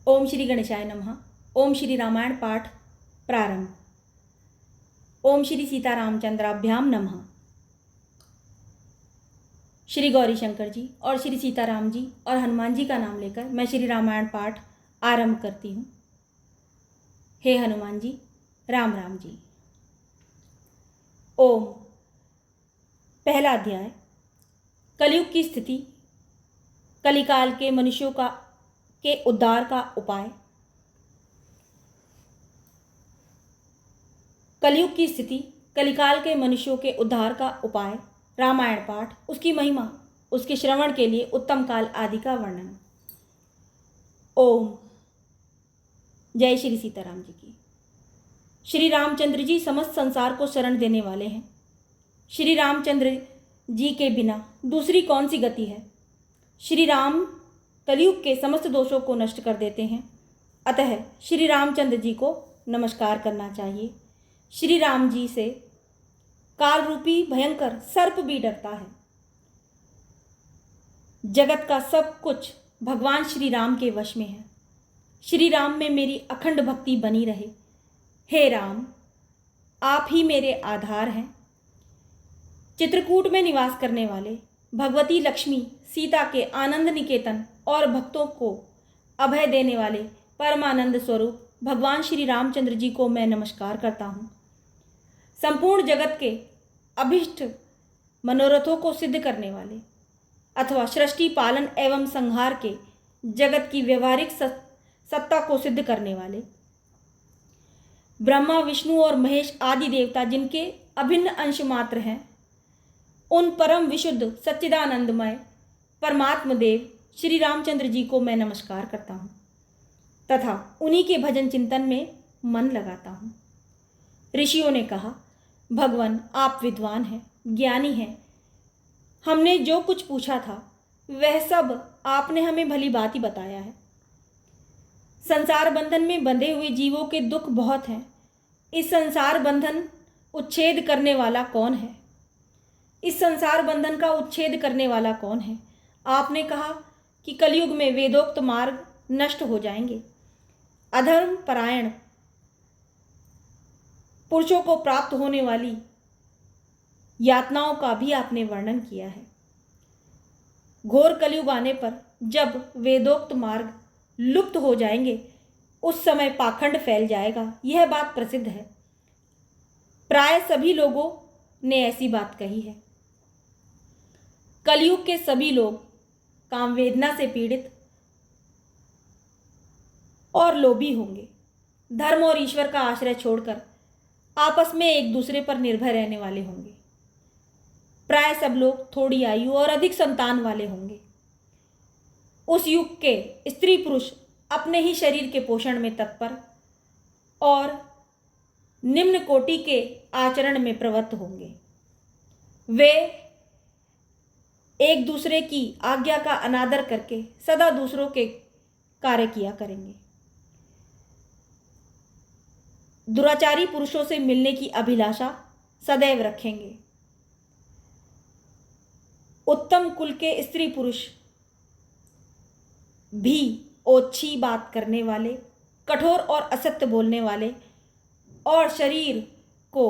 ओम श्री गणेशाय नमः। ओम श्री रामायण पाठ प्रारंभ। ओम श्री सीतारामचंद्राभ्याम नमः। श्री गौरी शंकर जी और श्री सीताराम जी और हनुमान जी का नाम लेकर मैं श्री रामायण पाठ आरंभ करती हूँ। हे हनुमान जी, राम राम जी। ओम। पहला अध्याय, कलयुग की स्थिति, कलिकाल के मनुष्यों के उद्धार का उपाय। कलयुग की स्थिति, कलिकाल के मनुष्यों के उद्धार का उपाय, रामायण पाठ, उसकी महिमा, उसके श्रवण के लिए उत्तम काल आदि का वर्णन। ओम। जय श्री सीताराम जी की। श्री रामचंद्र जी समस्त संसार को शरण देने वाले हैं। श्री रामचंद्र जी के बिना दूसरी कौन सी गति है। श्री राम कलयुग के समस्त दोषों को नष्ट कर देते हैं, अतः श्री रामचंद्र जी को नमस्कार करना चाहिए। श्री राम जी से काल रूपी भयंकर सर्प भी डरता है। जगत का सब कुछ भगवान श्री राम के वश में है। श्री राम में मेरी अखंड भक्ति बनी रहे। हे राम, आप ही मेरे आधार हैं। चित्रकूट में निवास करने वाले भगवती लक्ष्मी सीता के आनंद निकेतन और भक्तों को अभय देने वाले परमानंद स्वरूप भगवान श्री रामचंद्र जी को मैं नमस्कार करता हूँ। संपूर्ण जगत के अभिष्ट मनोरथों को सिद्ध करने वाले अथवा सृष्टि पालन एवं संहार के जगत की व्यवहारिक सत्ता को सिद्ध करने वाले ब्रह्मा, विष्णु और महेश आदि देवता जिनके अभिन्न अंश मात्र हैं, उन परम विशुद्ध सच्चिदानंदमय परमात्म देव श्री रामचंद्र जी को मैं नमस्कार करता हूँ तथा उन्हीं के भजन चिंतन में मन लगाता हूँ। ऋषियों ने कहा, भगवान आप विद्वान हैं, ज्ञानी हैं। हमने जो कुछ पूछा था वह सब आपने हमें भली भांति बताया है। संसार बंधन में बंधे हुए जीवों के दुख बहुत हैं। इस संसार बंधन उच्छेद करने वाला कौन है? इस संसार बंधन का उच्छेद करने वाला कौन है? आपने कहा कि कलयुग में वेदोक्त मार्ग नष्ट हो जाएंगे। अधर्म परायण पुरुषों को प्राप्त होने वाली यातनाओं का भी आपने वर्णन किया है। घोर कलयुग आने पर जब वेदोक्त मार्ग लुप्त हो जाएंगे, उस समय पाखंड फैल जाएगा। यह बात प्रसिद्ध है। प्राय सभी लोगों ने ऐसी बात कही है। कलयुग के सभी लोग काम वेदना से पीड़ित और लोभी होंगे। धर्म और ईश्वर का आश्रय छोड़कर आपस में एक दूसरे पर निर्भर रहने वाले होंगे। प्राय सब लोग थोड़ी आयु और अधिक संतान वाले होंगे। उस युग के स्त्री पुरुष अपने ही शरीर के पोषण में तत्पर और निम्न कोटि के आचरण में प्रवृत्त होंगे। वे एक दूसरे की आज्ञा का अनादर करके सदा दूसरों के कार्य किया करेंगे। दुराचारी पुरुषों से मिलने की अभिलाषा सदैव रखेंगे। उत्तम कुल के स्त्री पुरुष भी ओछी बात करने वाले, कठोर और असत्य बोलने वाले और शरीर को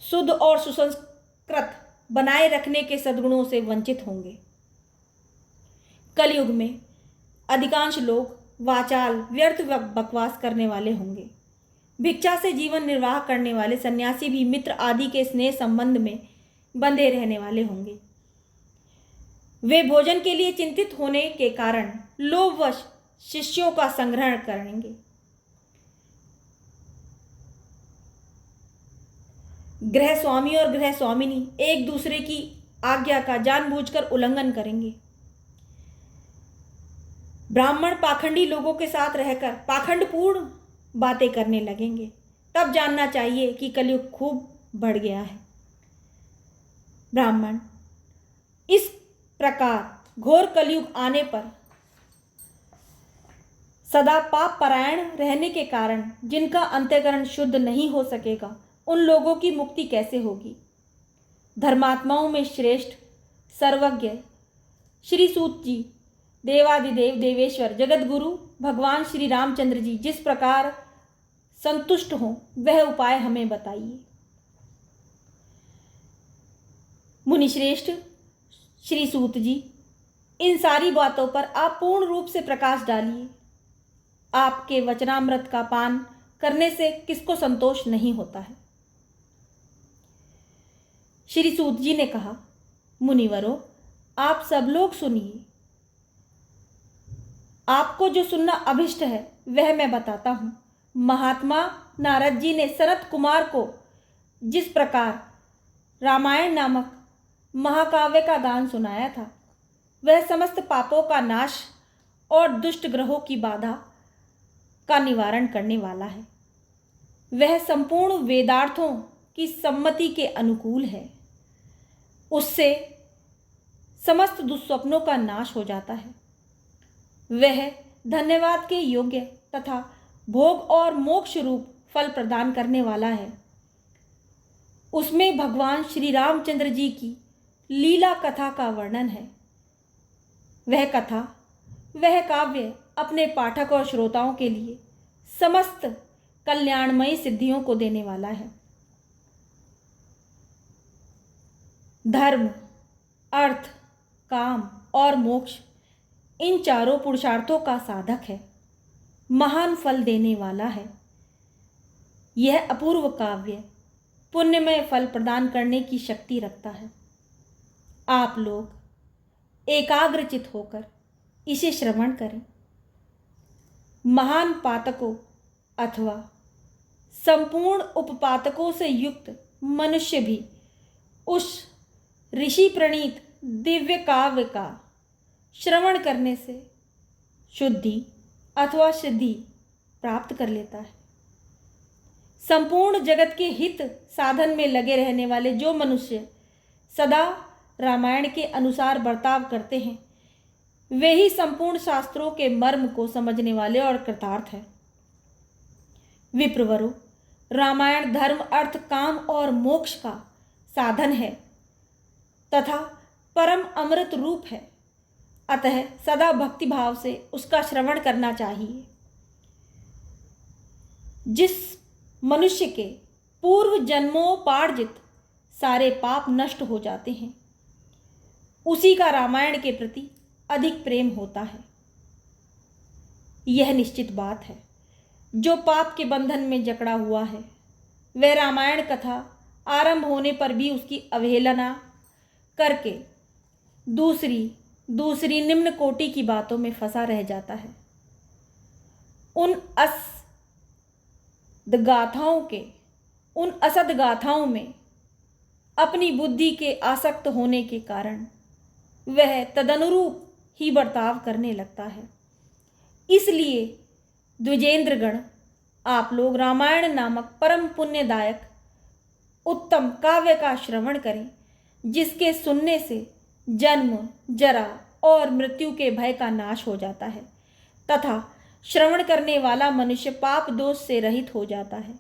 शुद्ध और सुसंस्कृत बनाए रखने के सद्गुणों से वंचित होंगे। कलयुग में अधिकांश लोग वाचाल व्यर्थ बकवास करने वाले होंगे। भिक्षा से जीवन निर्वाह करने वाले सन्यासी भी मित्र आदि के स्नेह संबंध में बंधे रहने वाले होंगे। वे भोजन के लिए चिंतित होने के कारण लोभवश शिष्यों का संग्रहण करेंगे। गृह स्वामी और गृह स्वामिनी एक दूसरे की आज्ञा का जानबूझकर उल्लंघन करेंगे। ब्राह्मण पाखंडी लोगों के साथ रहकर पाखंडपूर्ण बातें करने लगेंगे। तब जानना चाहिए कि कलयुग खूब बढ़ गया है। ब्राह्मण इस प्रकार घोर कलयुग आने पर सदा पाप परायण रहने के कारण जिनका अंतःकरण शुद्ध नहीं हो सकेगा, उन लोगों की मुक्ति कैसे होगी? धर्मात्माओं में श्रेष्ठ सर्वज्ञ श्री सूत जी, देवादिदेव देवेश्वर जगत गुरु भगवान श्री रामचंद्र जी जिस प्रकार संतुष्ट हों वह उपाय हमें बताइए। मुनिश्रेष्ठ श्री सूत जी, इन सारी बातों पर आप पूर्ण रूप से प्रकाश डालिए। आपके वचनामृत का पान करने से किसको संतोष नहीं होता है। श्री सूत जी ने कहा, मुनिवरों, आप सब लोग सुनिए। आपको जो सुनना अभिष्ट है वह मैं बताता हूँ। महात्मा नारद जी ने सनत कुमार को जिस प्रकार रामायण नामक महाकाव्य का गान सुनाया था, वह समस्त पापों का नाश और दुष्ट ग्रहों की बाधा का निवारण करने वाला है। वह संपूर्ण वेदार्थों की सम्मति के अनुकूल है। उससे समस्त दुस्वप्नों का नाश हो जाता है। वह धन्यवाद के योग्य तथा भोग और मोक्ष रूप फल प्रदान करने वाला है। उसमें भगवान श्री रामचंद्र जी की लीला कथा का वर्णन है। वह कथा, वह काव्य अपने पाठक और श्रोताओं के लिए समस्त कल्याणमयी सिद्धियों को देने वाला है। धर्म, अर्थ, काम और मोक्ष, इन चारों पुरुषार्थों का साधक है। महान फल देने वाला है। यह अपूर्व काव्य पुण्यमय फल प्रदान करने की शक्ति रखता है। आप लोग एकाग्रचित होकर इसे श्रवण करें। महान पातकों अथवा संपूर्ण उपपातकों से युक्त मनुष्य भी उस ऋषि प्रणीत दिव्य काव्य का श्रवण करने से शुद्धि अथवा सिद्धि प्राप्त कर लेता है। संपूर्ण जगत के हित साधन में लगे रहने वाले जो मनुष्य सदा रामायण के अनुसार बर्ताव करते हैं, वे ही संपूर्ण शास्त्रों के मर्म को समझने वाले और कृतार्थ हैं। विप्रवरों, रामायण धर्म, अर्थ, काम और मोक्ष का साधन है तथा परम अमृत रूप है। अतः सदा भक्ति भाव से उसका श्रवण करना चाहिए। जिस मनुष्य के पूर्व जन्मोपार्जित सारे पाप नष्ट हो जाते हैं, उसी का रामायण के प्रति अधिक प्रेम होता है। यह निश्चित बात है। जो पाप के बंधन में जकड़ा हुआ है, वह रामायण कथा आरंभ होने पर भी उसकी अवहेलना करके दूसरी निम्न कोटि की बातों में फंसा रह जाता है। उन असद गाथाओं में अपनी बुद्धि के आसक्त होने के कारण वह तदनुरूप ही बर्ताव करने लगता है। इसलिए द्विजेंद्रगण, आप लोग रामायण नामक परम पुण्यदायक उत्तम काव्य का श्रवण करें, जिसके सुनने से जन्म, जरा और मृत्यु के भय का नाश हो जाता है तथा श्रवण करने वाला मनुष्य पाप दोष से रहित हो जाता है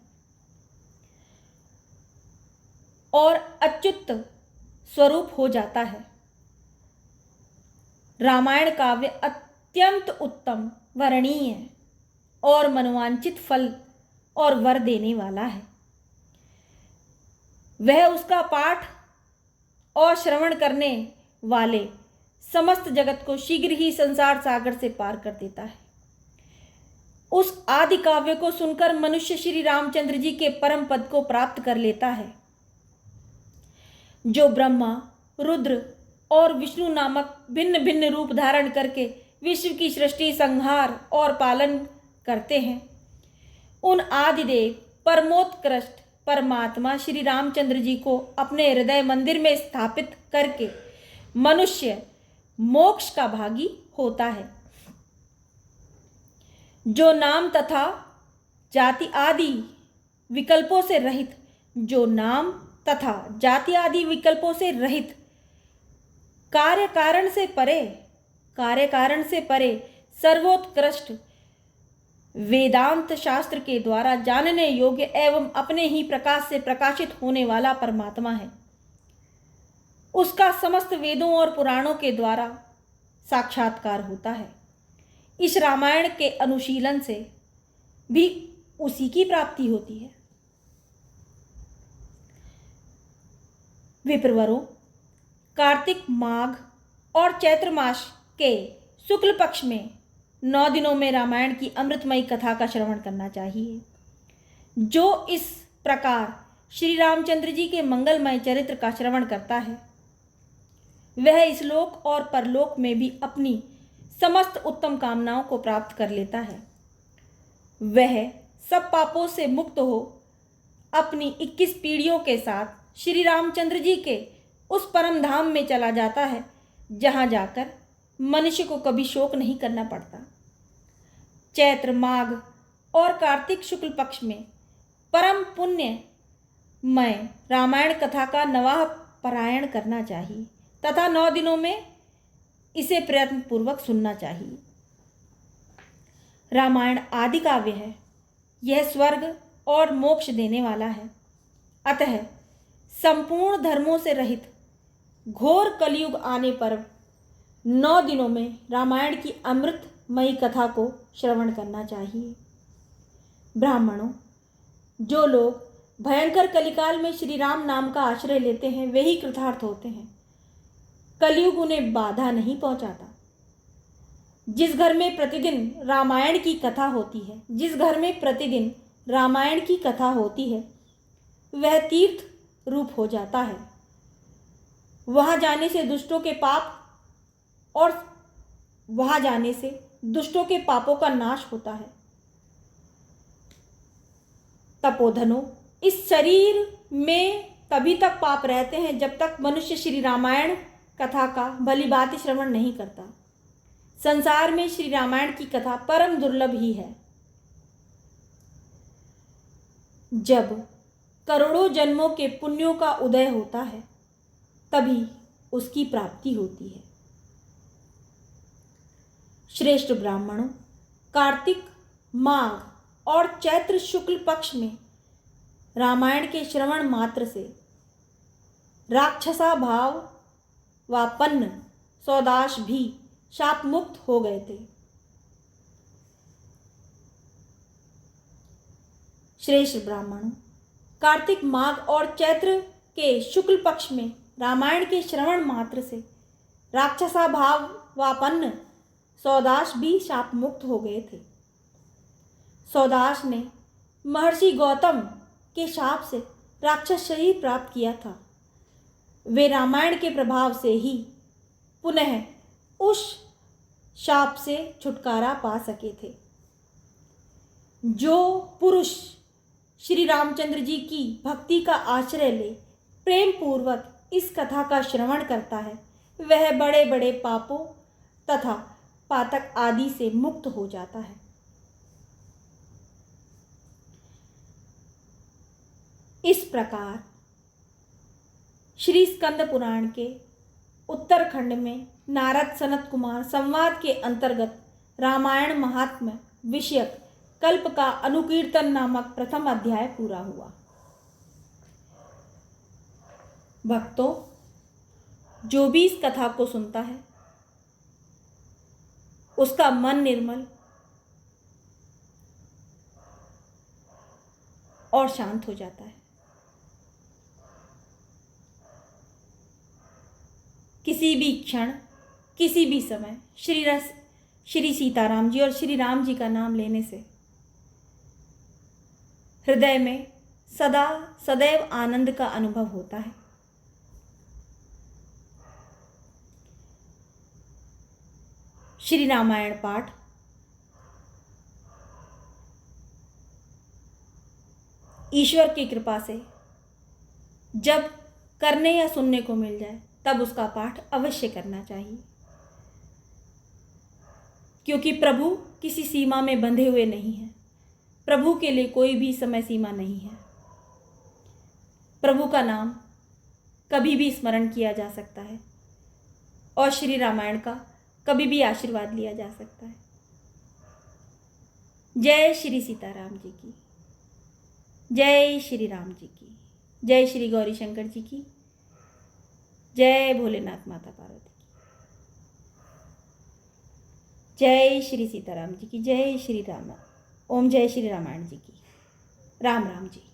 और अच्युत स्वरूप हो जाता है। रामायण काव्य अत्यंत उत्तम, वरणीय और मनोवांछित फल और वर देने वाला है। वह उसका पाठ और श्रवण करने वाले समस्त जगत को शीघ्र ही संसार सागर से पार कर देता है। उस आदि काव्य को सुनकर मनुष्य श्री रामचंद्र जी के परम पद को प्राप्त कर लेता है। जो ब्रह्मा, रुद्र और विष्णु नामक भिन्न भिन्न रूप धारण करके विश्व की सृष्टि, संहार और पालन करते हैं, उन आदिदेव परमोत्कृष्ट परमात्मा श्री रामचंद्र जी को अपने हृदय मंदिर में स्थापित करके मनुष्य मोक्ष का भागी होता है। जो नाम तथा जाति आदि विकल्पों से रहित, कार्य कारण से परे सर्वोत्कृष्ट वेदांत शास्त्र के द्वारा जानने योग्य एवं अपने ही प्रकाश से प्रकाशित होने वाला परमात्मा है। उसका समस्त वेदों और पुराणों के द्वारा साक्षात्कार होता है। इस रामायण के अनुशीलन से भी उसी की प्राप्ति होती है। विप्रवरों, कार्तिक, माघ और चैत्र मास के शुक्ल पक्ष में 9 दिनों में रामायण की अमृतमयी कथा का श्रवण करना चाहिए। जो इस प्रकार श्री रामचंद्र जी के मंगलमय चरित्र का श्रवण करता है, वह इस लोक और परलोक में भी अपनी समस्त उत्तम कामनाओं को प्राप्त कर लेता है। वह सब पापों से मुक्त हो अपनी 21 पीढ़ियों के साथ श्री रामचंद्र जी के उस परम धाम में चला जाता है, जहाँ जाकर मनुष्य को कभी शोक नहीं करना पड़ता। चैत्र, माघ और कार्तिक शुक्ल पक्ष में परम पुण्यमय रामायण कथा का नवाह पारायण करना चाहिए तथा 9 दिनों में इसे प्रयत्नपूर्वक सुनना चाहिए। रामायण आदि काव्य है, यह स्वर्ग और मोक्ष देने वाला है। अतः संपूर्ण धर्मों से रहित घोर कलयुग आने पर 9 दिनों में रामायण की अमृतमयी कथा को श्रवण करना चाहिए। ब्राह्मणों, जो लोग भयंकर कलिकाल में श्री राम नाम का आश्रय लेते हैं, वे ही कृतार्थ होते हैं। कलयुग उन्हें बाधा नहीं पहुंचाता। जिस घर में प्रतिदिन रामायण की कथा होती है, जिस घर में प्रतिदिन रामायण की कथा होती है, वह तीर्थ रूप हो जाता है। वहां जाने से दुष्टों के पाप और वहां जाने से दुष्टों के पापों का नाश होता है। तपोधनों, इस शरीर में तभी तक पाप रहते हैं जब तक मनुष्य श्री रामायण कथा का भली भांति श्रवण नहीं करता। संसार में श्री रामायण की कथा परम दुर्लभ ही है। जब करोड़ों जन्मों के पुण्यों का उदय होता है, तभी उसकी प्राप्ति होती है। श्रेष्ठ ब्राह्मणों, कार्तिक, माघ और चैत्र शुक्ल पक्ष में रामायण के श्रवण मात्र से राक्षसा भाव वापन्न सौदाश भी शाप मुक्त हो गए थे। श्रेष्ठ ब्राह्मणों, कार्तिक, माघ और चैत्र के शुक्ल पक्ष में रामायण के श्रवण मात्र से राक्षसा भाव वापन्न सौदाश भी शाप मुक्त हो गए थे। सौदाश ने महर्षि गौतम के शाप से राक्षस शरीर प्राप्त किया था। वे रामायण के प्रभाव से ही पुनः उस शाप से छुटकारा पा सके थे। जो पुरुष श्री रामचंद्र जी की भक्ति का आश्रय ले प्रेम पूर्वक इस कथा का श्रवण करता है, वह बड़े बड़े पापों तथा पातक आदि से मुक्त हो जाता है। इस प्रकार श्री स्कंद पुराण के उत्तरखंड में नारद सनत कुमार संवाद के अंतर्गत रामायण महात्म्य विषयक कल्प का अनुकीर्तन नामक प्रथम अध्याय पूरा हुआ। भक्तों, जो भी इस कथा को सुनता है, उसका मन निर्मल और शांत हो जाता है। किसी भी क्षण, किसी भी समय श्री सीताराम जी और श्री राम जी का नाम लेने से हृदय में सदा सदैव आनंद का अनुभव होता है। श्री रामायण पाठ ईश्वर की कृपा से जब करने या सुनने को मिल जाए, तब उसका पाठ अवश्य करना चाहिए, क्योंकि प्रभु किसी सीमा में बंधे हुए नहीं हैं। प्रभु के लिए कोई भी समय सीमा नहीं है। प्रभु का नाम कभी भी स्मरण किया जा सकता है और श्री रामायण का कभी भी आशीर्वाद लिया जा सकता है। जय श्री सीताराम जी की, जय श्री राम जी की, जय श्री गौरी शंकर जी की, जय भोलेनाथ माता पार्वती की। जय श्री सीताराम जी की, जय श्री राम। ओम जय श्री रामायण जी की। राम राम जी।